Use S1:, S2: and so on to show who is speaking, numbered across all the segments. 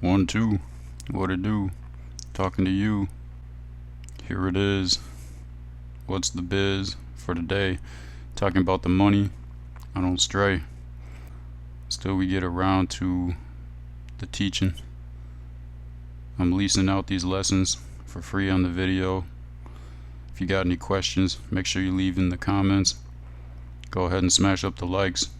S1: One, two, what it do? Talking to you. Here it is. What's the biz for today? Talking about the money. I don't stray. Still, we get around to the teaching. I'm leasing out these lessons for free on the video. If you got any questions, make sure you leave in the comments. Go ahead and smash up the likes.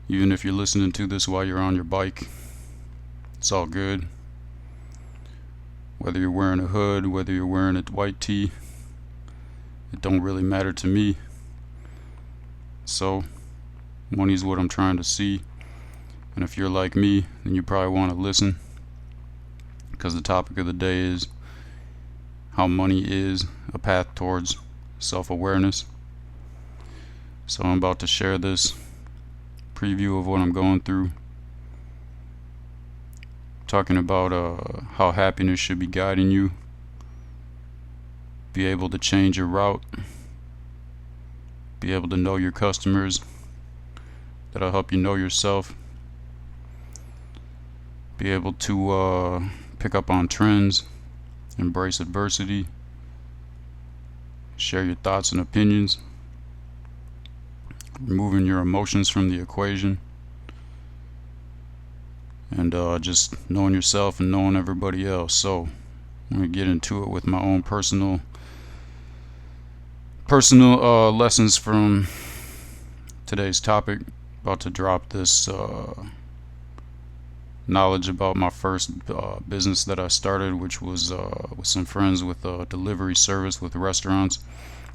S1: Even if you're listening to this while you're on your bike, it's all good. Whether you're wearing a hood, whether you're wearing a white tee, it don't really matter to me. So, money's what I'm trying to see. And if you're like me, then you probably want to listen. Because the topic of the day is how money is a path towards self-awareness. So I'm about to share this preview of what I'm going through. Talking about how happiness should be guiding you. Be able to change your route. Be able to know your customers. That'll help you know yourself. Be able to pick up on trends. Embrace adversity. Share your thoughts and opinions. Removing your emotions from the equation. And just knowing yourself and knowing everybody else. So I'm gonna get into it with my own personal lessons from today's topic. About to drop this knowledge about my first business that I started, which was with some friends with a delivery service with restaurants.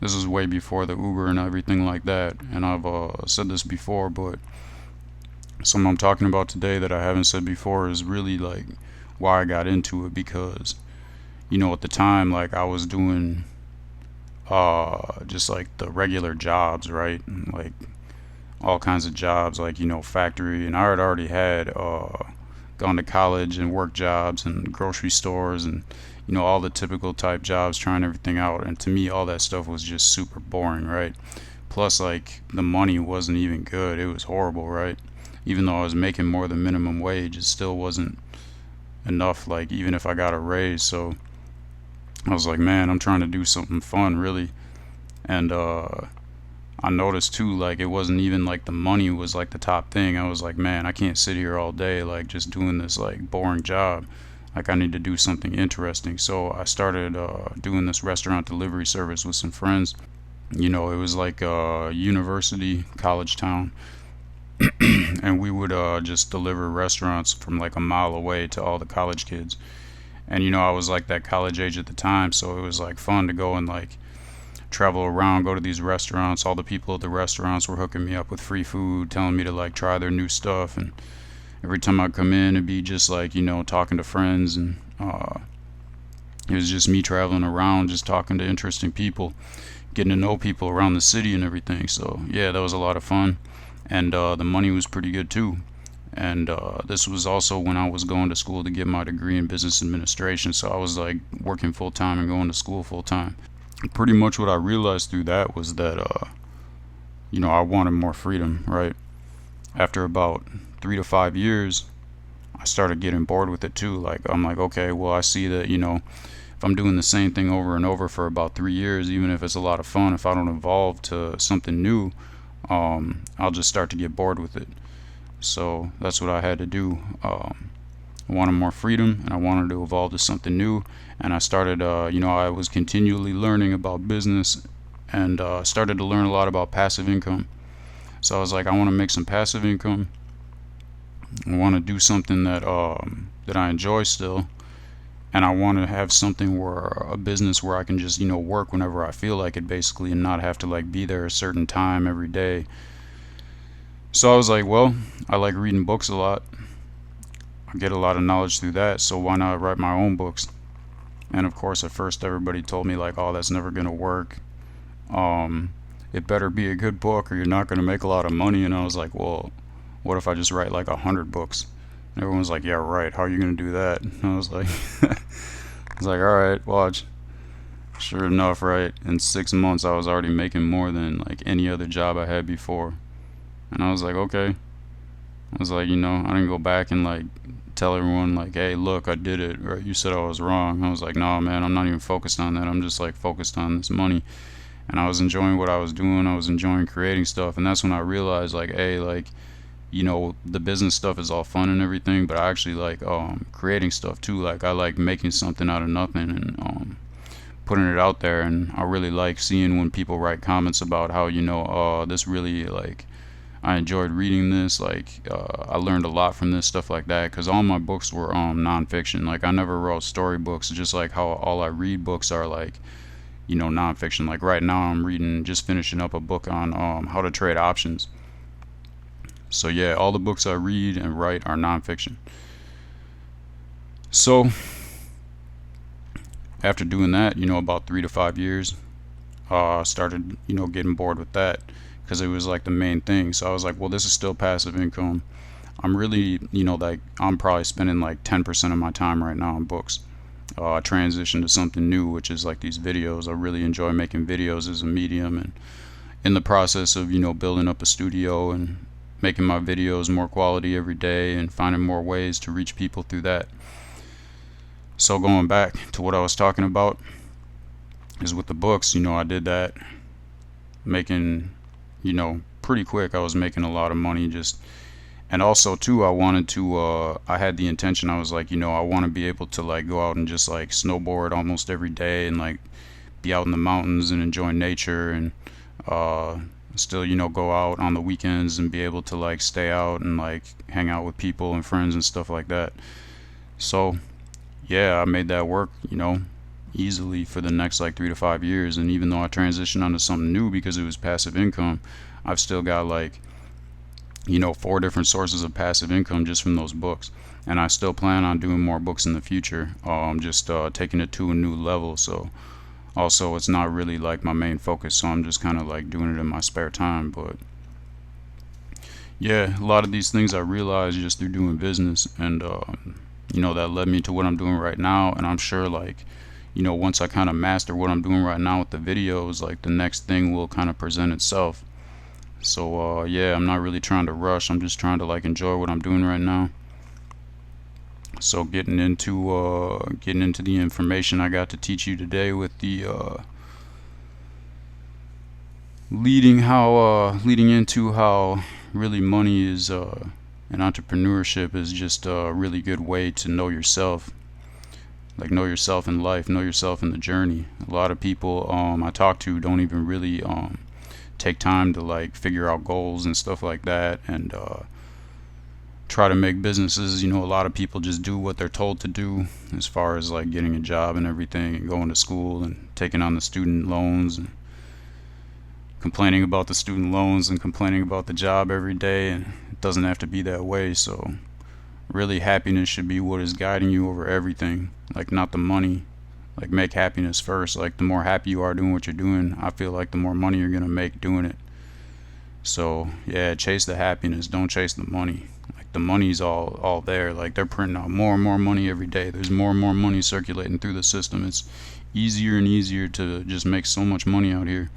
S1: This is way before the Uber and everything like that, and I've said this before, but something I'm talking about today that I haven't said before is really like why I got into it. Because at the time, like, I was doing just like the regular jobs, right? Like all kinds of jobs, like factory, and I had already had gone to college and work jobs and grocery stores and all the typical type jobs, trying everything out. And to me, all that stuff was just super boring, right? Plus, like, the money wasn't even good. It was horrible, right? Even though I was making more than minimum wage, it still wasn't enough, like, even if I got a raise. So I was like, man, I'm trying to do something fun, really. And I noticed too, like, it wasn't even like the money was like the top thing. I was like, man, I can't sit here all day like just doing this like boring job. Like, I need to do something interesting. So I started doing this restaurant delivery service with some friends. It was like a university, college town. And we would just deliver restaurants from like a mile away to all the college kids. And I was like that college age at the time, so it was like fun to go and like travel around, go to these restaurants. All the people at the restaurants were hooking me up with free food, telling me to like try their new stuff. And every time I'd come in, it'd be just like talking to friends, and it was just me traveling around, just talking to interesting people, getting to know people around the city and everything. So yeah, that was a lot of fun. And the money was pretty good too. And this was also when I was going to school to get my degree in business administration. So I was like working full time and going to school full time. Pretty much what I realized through that was that I wanted more freedom, right? After about 3 to 5 years, I started getting bored with it too. Like, I'm like, okay, well, I see that if I'm doing the same thing over and over for about 3 years, even if it's a lot of fun, if I don't evolve to something new, I'll just start to get bored with it. So that's what I had to do. I wanted more freedom, and I wanted to evolve to something new. And I started, I was continually learning about business, and started to learn a lot about passive income. So I was like, I want to make some passive income. I want to do something that I enjoy still, and I want to have something a business where I can just work whenever I feel like it, basically, and not have to like be there a certain time every day. So I was like, well, I like reading books a lot. I get a lot of knowledge through that, so why not write my own books? And of course, at first everybody told me like, oh, that's never gonna work. It better be a good book or you're not gonna make a lot of money. And I was like, well, what if I just write like 100 books? And everyone was like, yeah, right, how are you gonna do that? And I was like all right, watch. Sure enough, right, in 6 months I was already making more than like any other job I had before. And I was like, okay. I was like, I didn't go back and like tell everyone like, hey, look, I did it, or you said I was wrong. I was like, no, man, I'm not even focused on that. I'm just like focused on this money. And I was enjoying what I was doing. I was enjoying creating stuff. And that's when I realized like, hey, like, the business stuff is all fun and everything, but I actually like creating stuff too. Like I like making something out of nothing and putting it out there. And I really like seeing when people write comments about how, this really like, I enjoyed reading this. Like, I learned a lot from this, stuff like that. Because all my books were nonfiction. Like, I never wrote storybooks. Just like how all I read books are like, nonfiction. Like right now, I'm just finishing up a book on how to trade options. So yeah, all the books I read and write are nonfiction. So after doing that, about 3 to 5 years, I started, getting bored with that because it was like the main thing. So I was like, well, this is still passive income. I'm really, like I'm probably spending like 10% of my time right now on books. I transitioned to something new, which is like these videos. I really enjoy making videos as a medium, and in the process of, building up a studio and making my videos more quality every day and finding more ways to reach people through that. So going back to what I was talking about is with the books, I did that making, pretty quick. I was making a lot of money and also too, I had the intention, I was like, I want to be able to like go out and just like snowboard almost every day and like be out in the mountains and enjoy nature and still, go out on the weekends and be able to like stay out and like hang out with people and friends and stuff like that. So yeah, I made that work, easily for the next like 3 to 5 years. And even though I transitioned onto something new because it was passive income, I've still got like 4 different sources of passive income just from those books. And I still plan on doing more books in the future. Just taking it to a new level. So also it's not really like my main focus, so I'm just kind of like doing it in my spare time. But yeah, a lot of these things I realized just through doing business, and that led me to what I'm doing right now. And I'm sure like once I kind of master what I'm doing right now with the videos, like the next thing will kind of present itself. So yeah, I'm not really trying to rush. I'm just trying to like enjoy what I'm doing right now. So getting into the information I got to teach you today with the leading into how really money is and entrepreneurship is just a really good way to know yourself. Like know yourself in life, know yourself in the journey. A lot of people I talk to don't even really take time to like figure out goals and stuff like that, and try to make businesses. A lot of people just do what they're told to do as far as like getting a job and everything and going to school and taking on the student loans and complaining about the student loans and complaining about the job every day. And it doesn't have to be that way. So really happiness should be what is guiding you over everything, like not the money. Like make happiness first. Like the more happy you are doing what you're doing, I feel like the more money you're gonna make doing it. So yeah, chase the happiness, don't chase the money. Like the money's all there. Like they're printing out more and more money every day. There's more and more money circulating through the system. It's easier and easier to just make so much money out here.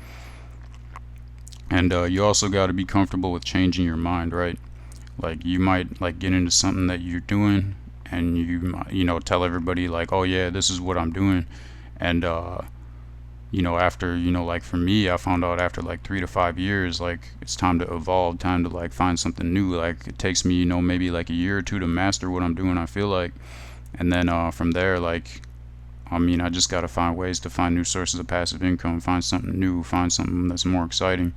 S1: And you also got to be comfortable with changing your mind, right? Like you might like get into something that you're doing, and you tell everybody like, oh yeah, this is what I'm doing. And after like for me, I found out after like 3 to 5 years, like it's time to evolve, time to like find something new. Like it takes me maybe like a year or two to master what I'm doing, I feel like. And then from there, like I just got to find ways to find new sources of passive income, find something new, find something that's more exciting.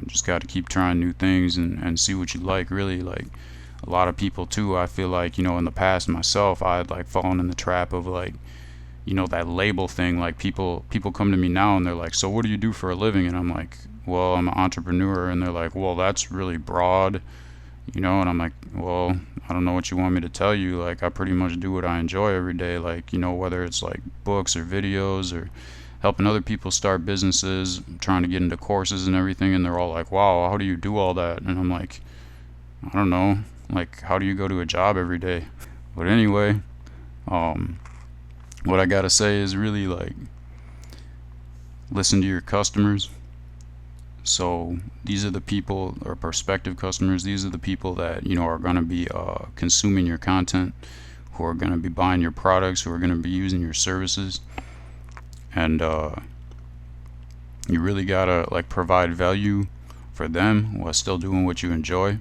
S1: Just got to keep trying new things and see what you like, really. Like a lot of people too, I feel like in the past myself, I had like fallen in the trap of like that label thing. Like people come to me now and they're like, so what do you do for a living? And I'm like, well, I'm an entrepreneur. And they're like, well, that's really broad, and I'm like, well, I don't know what you want me to tell you. Like I pretty much do what I enjoy every day, like whether it's like books or videos or helping other people start businesses, trying to get into courses and everything. And they're all like, wow, how do you do all that? And I'm like, I don't know, like how do you go to a job every day? But anyway, what I gotta say is really like listen to your customers, So these are the people, or prospective customers, these are the people that are going to be consuming your content, who are going to be buying your products, who are going to be using your services. And you really gotta like provide value for them while still doing what you enjoy.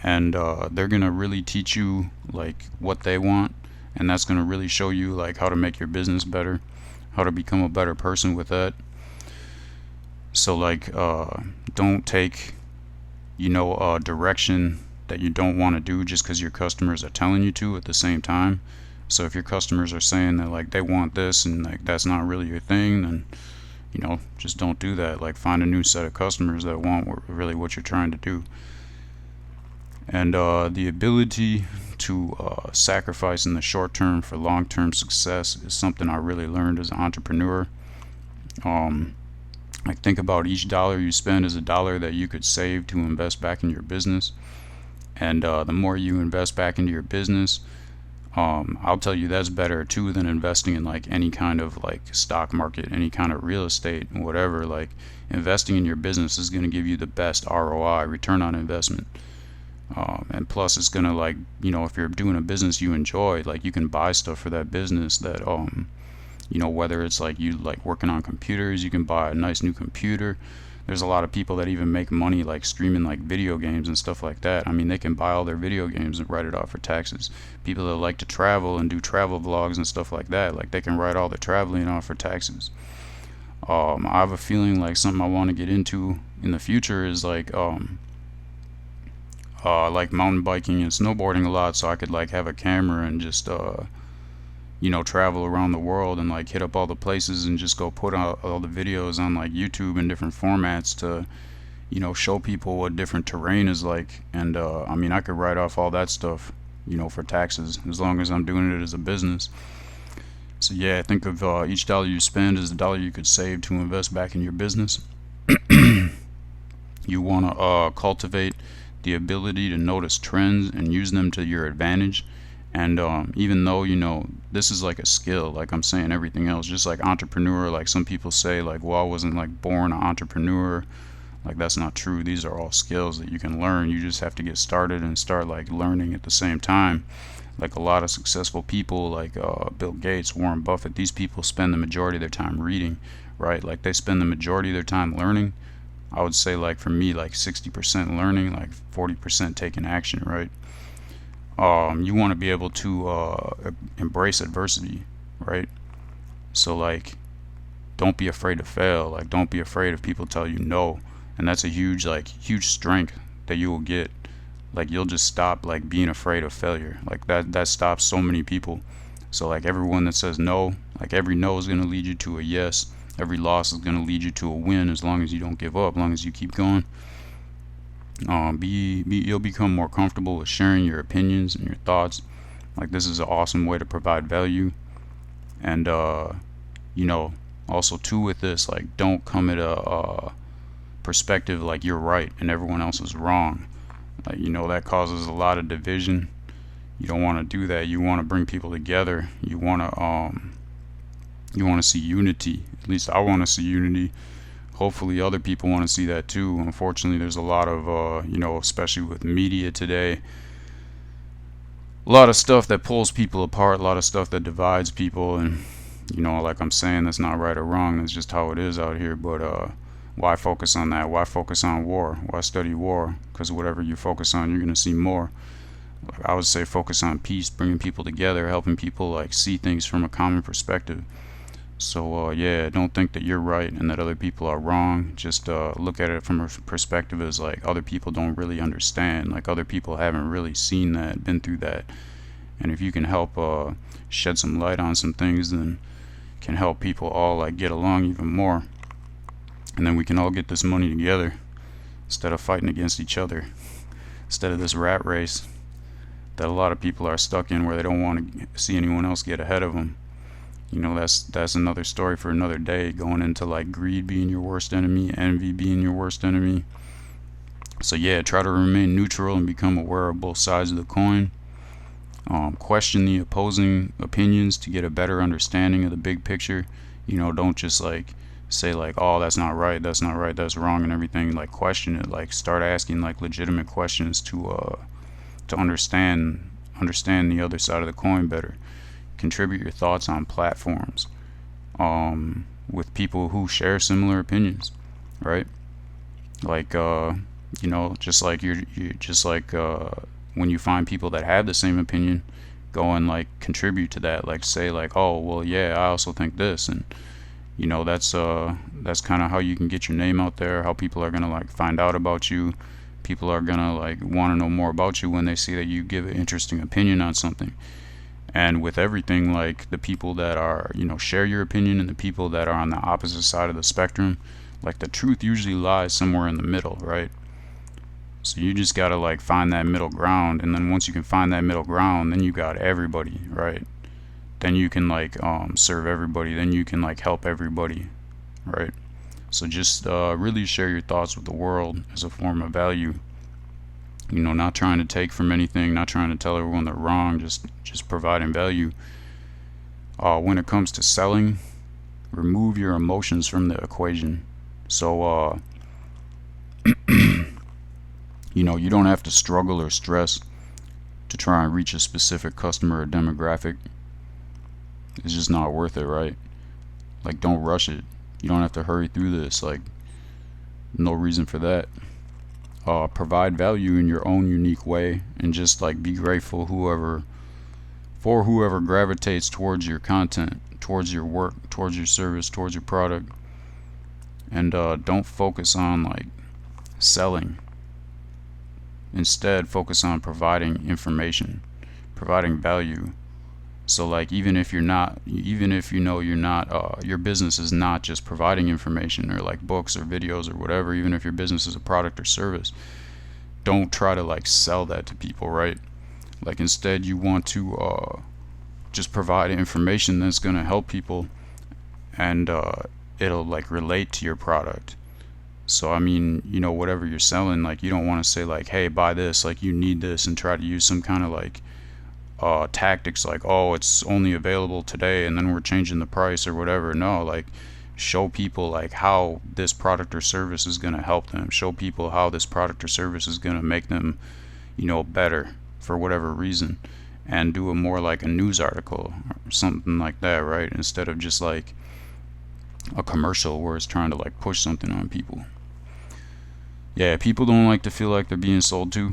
S1: And they're gonna really teach you like what they want, and that's gonna really show you like how to make your business better, how to become a better person with that. So like don't take a direction that you don't want to do just because your customers are telling you to at the same time. So if your customers are saying that like they want this and like that's not really your thing, then just don't do that. Like find a new set of customers that want really what you're trying to do. And the ability to sacrifice in the short term for long term success is something I really learned as an entrepreneur. Like think about each dollar you spend as a dollar that you could save to invest back in your business. And the more you invest back into your business, I'll tell you that's better too than investing in like any kind of like stock market, any kind of real estate, whatever. Like investing in your business is going to give you the best ROI, return on investment. And plus it's going to like, if you're doing a business you enjoy, like you can buy stuff for that business that, whether it's like you like working on computers, you can buy a nice new computer. There's a lot of people that even make money like streaming like video games and stuff like that. I mean, they can buy all their video games and write it off for taxes. People that like to travel and do travel vlogs and stuff like that, like they can write all their traveling off for taxes. I have a feeling like something I want to get into in the future is like mountain biking and snowboarding a lot, so I could like have a camera and just travel around the world and like hit up all the places and just go put out all the videos on like YouTube in different formats to show people what different terrain is like. And I mean, I could write off all that stuff for taxes as long as I'm doing it as a business. So yeah, think of each dollar you spend as the dollar you could save to invest back in your business. You want to cultivate the ability to notice trends and use them to your advantage. And even though this is like a skill, like I'm saying everything else, just like entrepreneur, like some people say like, well, I wasn't like born an entrepreneur. Like that's not true. These are all skills that you can learn. You just have to get started and start like learning at the same time. Like a lot of successful people like Bill Gates, Warren Buffett, these people spend the majority of their time reading, right? Like they spend the majority of their time learning. I would say like for me, like 60% learning, like 40% taking action, right? You want to be able to embrace adversity, right? So like don't be afraid to fail. Like don't be afraid if people tell you no. And that's a huge strength that you will get. Like you'll just stop like being afraid of failure. Like that stops so many people. So like everyone that says no, like every no is going to lead you to a yes. Every loss is going to lead you to a win as long as you don't give up, as long as you keep going. You'll become more comfortable with sharing your opinions and your thoughts. Like this is an awesome way to provide value. And also too with this, like don't come at a perspective like you're right and everyone else is wrong. Like that causes a lot of division. You don't want to do that. You want to bring people together. You want to see unity. At least I want to see unity. Hopefully other people want to see that too. Unfortunately, there's a lot of especially with media today, a lot of stuff that pulls people apart, a lot of stuff that divides people. And like I'm saying, that's not right or wrong, that's just how it is out here. But why focus on that? Why focus on war? Why study war? Because whatever you focus on, you're going to see more. Like I would say focus on peace, bringing people together, helping people like see things from a common perspective. So yeah, don't think that you're right and that other people are wrong. Just look at it from a perspective as like other people don't really understand. Like other people haven't really seen that, been through that. And if you can help shed some light on some things, then can help people all like get along even more. And then we can all get this money together instead of fighting against each other. Instead of this rat race that a lot of people are stuck in, where they don't want to see anyone else get ahead of them. That's another story for another day, going into like greed being your worst enemy, envy being your worst enemy. So yeah, try to remain neutral and become aware of both sides of the coin. Question the opposing opinions to get a better understanding of the big picture. Don't just like say like, oh, that's not right, that's not right, that's wrong, and everything. Like, question it. Like, start asking like legitimate questions to understand the other side of the coin better. Contribute your thoughts on platforms with people who share similar opinions, right? Like, just like you just like when you find people that have the same opinion, go and like contribute to that. Like, say like, oh, well, yeah, I also think this. And that's kind of how you can get your name out there, how people are gonna like find out about you. People are gonna like want to know more about you when they see that you give an interesting opinion on something. And with everything, like, the people that are, share your opinion and the people that are on the opposite side of the spectrum, like, the truth usually lies somewhere in the middle, right? So you just gotta like find that middle ground, and then once you can find that middle ground, then you got everybody, right? Then you can like serve everybody, then you can like help everybody, right? So just really share your thoughts with the world as a form of value. Not trying to take from anything, not trying to tell everyone they're wrong, just providing value. When it comes to selling, remove your emotions from the equation. So you don't have to struggle or stress to try and reach a specific customer or demographic. It's just not worth it, right? Like, don't rush it. You don't have to hurry through this. Like, no reason for that. Provide value in your own unique way, and just like be grateful for whoever gravitates towards your content, towards your work, towards your service, towards your product. And don't focus on like selling. Instead, focus on providing information, providing value. So like, even if you're not, your business is not just providing information or like books or videos or whatever, even if your business is a product or service, don't try to like sell that to people, right? Like, instead you want to just provide information that's going to help people, and it'll like relate to your product. So I mean, whatever you're selling, like, you don't want to say like, hey, buy this, like, you need this, and try to use some kind of like tactics like, oh, it's only available today and then we're changing the price or whatever. No, like, show people like how this product or service is going to help them. Show people how this product or service is going to make them better for whatever reason, and do it more like a news article or something like that, right? Instead of just like a commercial where it's trying to like push something on people. Yeah, people don't like to feel like they're being sold to.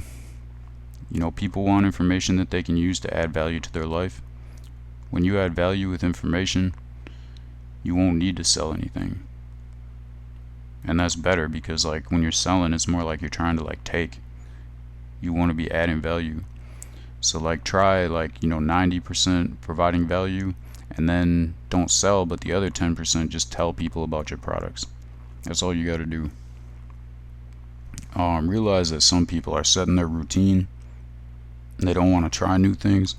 S1: People want information that they can use to add value to their life. When you add value with information, you won't need to sell anything. And that's better, because like, when you're selling, it's more like you're trying to like take. You want to be adding value. So like, try like 90% providing value, and then don't sell, but the other 10% just tell people about your products. That's all you got to do. Realize that some people are set in their routine. They don't want to try new things.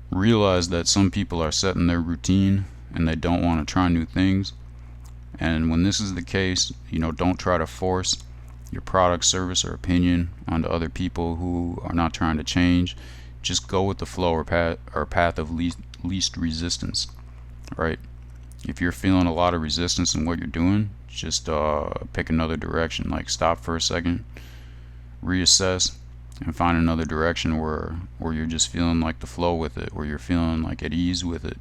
S1: Realize that some people are set in their routine and they don't want to try new things. And when this is the case, don't try to force your product, service, or opinion onto other people who are not trying to change. Just go with the flow, or path of least resistance, right? If you're feeling a lot of resistance in what you're doing, just pick another direction. Like, stop for a second, reassess, and find another direction where you're just feeling like the flow with it, where you're feeling like at ease with it.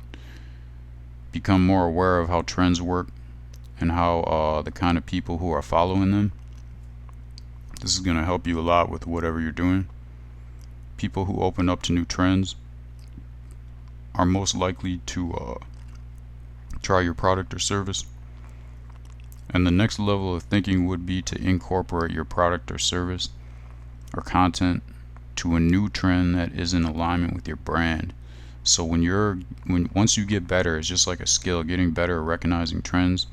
S1: Become more aware of how trends work and how the kind of people who are following them. This is going to help you a lot with whatever you're doing. People who open up to new trends are most likely to try your product or service. And the next level of thinking would be to incorporate your product or service or content to a new trend that is in alignment with your brand. So once you get better, it's just like a skill. Getting better at recognizing trends,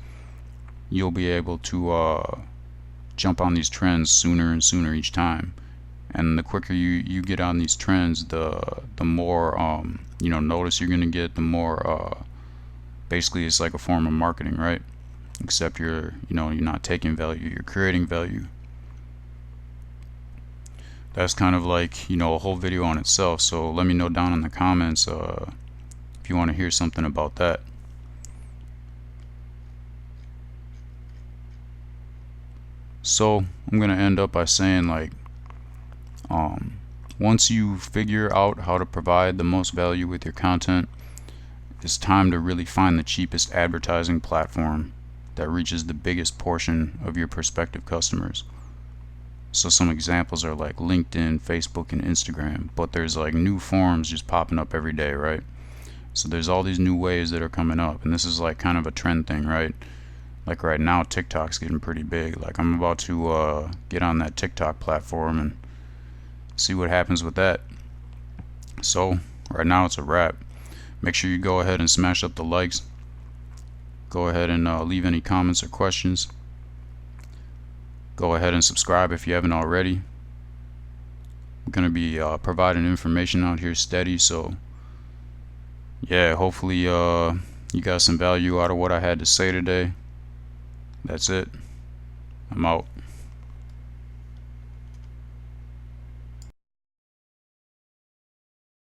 S1: you'll be able to jump on these trends sooner and sooner each time. And the quicker you get on these trends, the more notice you're gonna get. The more basically, it's like a form of marketing, right? Except you're not taking value, you're creating value. That's kind of like a whole video on itself. So let me know down in the comments if you want to hear something about that. So I'm gonna end up by saying, like, um, once you figure out how to provide the most value with your content, it's time to really find the cheapest advertising platform that reaches the biggest portion of your prospective customers. So some examples are like LinkedIn, Facebook, and Instagram, but there's like new forms just popping up every day, right? So there's all these new ways that are coming up, and this is like kind of a trend thing, right? Like right now, TikTok's getting pretty big. Like I'm about to get on that TikTok platform and see what happens with that. So right now it's a wrap. Make sure you go ahead and smash up the likes. Go ahead and leave any comments or questions. Go ahead and subscribe if you haven't already. I'm going to be providing information out here steady, so yeah, hopefully you got some value out of what I had to say today. That's it. I'm out.